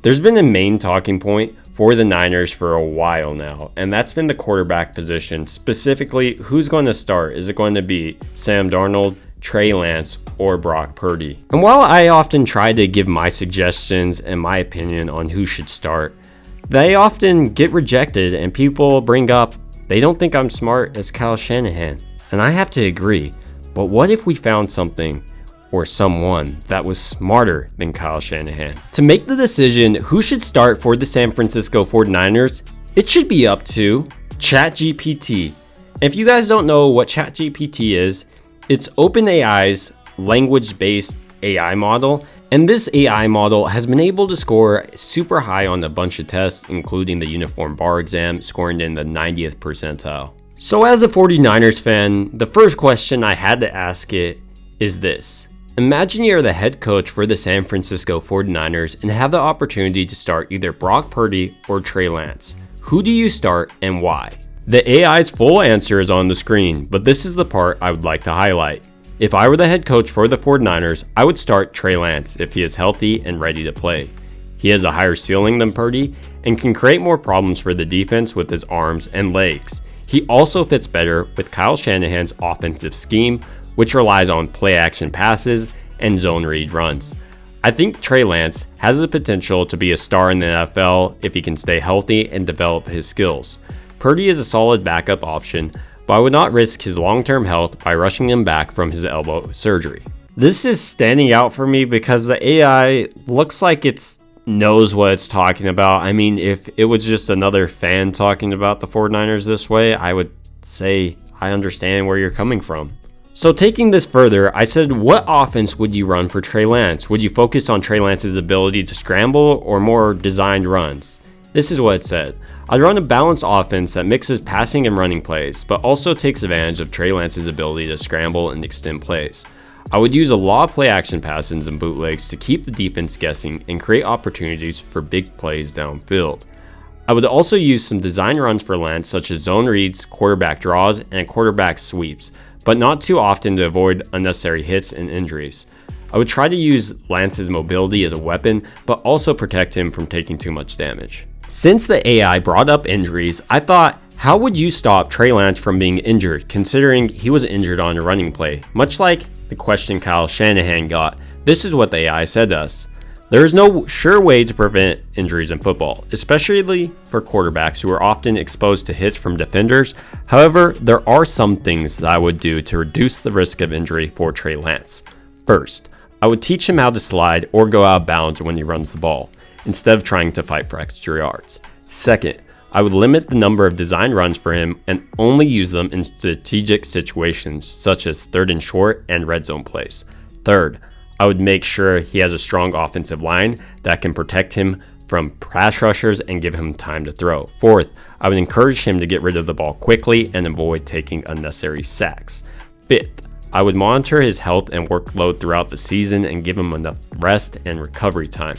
There's been a main talking point for the Niners for a while now, and that's been the quarterback position. Specifically, who's going to start? Is it going to be Sam Darnold, Trey Lance, or Brock Purdy? And while I often try to give my suggestions and my opinion on who should start, they often get rejected and people bring up they don't think I'm smart as Kyle Shanahan. And I have to agree, but what if we found something or someone that was smarter than Kyle Shanahan? To make the decision who should start for the San Francisco 49ers, it should be up to ChatGPT. If you guys don't know what ChatGPT is, it's OpenAI's language-based AI model, and this AI model has been able to score super high on a bunch of tests, including the Uniform Bar Exam, scoring in the 90th percentile. So as a 49ers fan, the first question I had to ask it is this. Imagine you're the head coach for the San Francisco 49ers and have the opportunity to start either Brock Purdy or Trey Lance. Who do you start and why? The AI's full answer is on the screen, but this is the part I would like to highlight. If I were the head coach for the 49ers, I would start Trey Lance if he is healthy and ready to play. He has a higher ceiling than Purdy and can create more problems for the defense with his arms and legs. He also fits better with Kyle Shanahan's offensive scheme, which relies on play-action passes and zone read runs. I think Trey Lance has the potential to be a star in the NFL if he can stay healthy and develop his skills. Purdy is a solid backup option, but I would not risk his long-term health by rushing him back from his elbow surgery. This is standing out for me because the AI looks like it knows what it's talking about. I mean, if it was just another fan talking about the 49ers this way, I would say I understand where you're coming from. So taking this further, I said, what offense would you run for Trey Lance? Would you focus on Trey Lance's ability to scramble or more designed runs? This is what it said. I'd run a balanced offense that mixes passing and running plays, but also takes advantage of Trey Lance's ability to scramble and extend plays. I would use a lot of play action passes and bootlegs to keep the defense guessing and create opportunities for big plays downfield. I would also use some design runs for Lance, such as zone reads, quarterback draws, and quarterback sweeps, but not too often to avoid unnecessary hits and injuries. I would try to use Lance's mobility as a weapon, but also protect him from taking too much damage. Since the AI brought up injuries, I thought, how would you stop Trey Lance from being injured, considering he was injured on a running play? Much like the question Kyle Shanahan got, this is what the AI said to us. There is no sure way to prevent injuries in football, especially for quarterbacks who are often exposed to hits from defenders. However, there are some things that I would do to reduce the risk of injury for Trey Lance. First, I would teach him how to slide or go out of bounds when he runs the ball, instead of trying to fight for extra yards. Second, I would limit the number of design runs for him and only use them in strategic situations such as 3rd and short and red zone plays. Third, I would make sure he has a strong offensive line that can protect him from pass rushers and give him time to throw. Fourth, I would encourage him to get rid of the ball quickly and avoid taking unnecessary sacks. Fifth, I would monitor his health and workload throughout the season and give him enough rest and recovery time.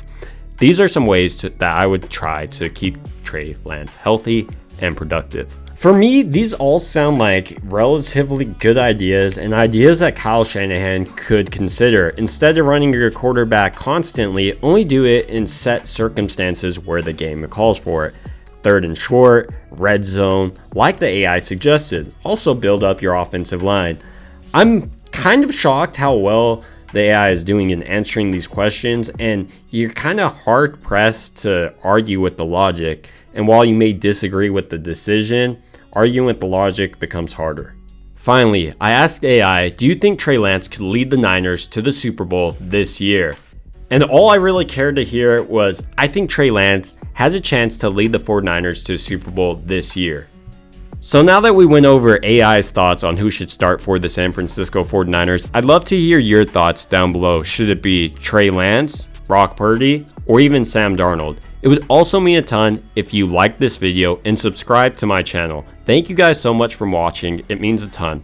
These are some ways that I would try to keep Trey Lance healthy and productive. For me, these all sound like relatively good ideas and ideas that Kyle Shanahan could consider. Instead of running your quarterback constantly, only do it in set circumstances where the game calls for it. 3rd and short, red zone, like the AI suggested. Also build up your offensive line. I'm kind of shocked how well the AI is doing in answering these questions, and you're kind of hard pressed to argue with the logic. And while you may disagree with the decision, arguing with the logic becomes harder. Finally, I asked AI, do you think Trey Lance could lead the Niners to the Super Bowl this year? And all I really cared to hear was, I think Trey Lance has a chance to lead the 49ers to the Super Bowl this year. So now that we went over AI's thoughts on who should start for the San Francisco 49ers, I'd love to hear your thoughts down below. Should it be Trey Lance, Brock Purdy, or even Sam Darnold? It would also mean a ton if you like this video and subscribe to my channel. Thank you guys so much for watching. It means a ton.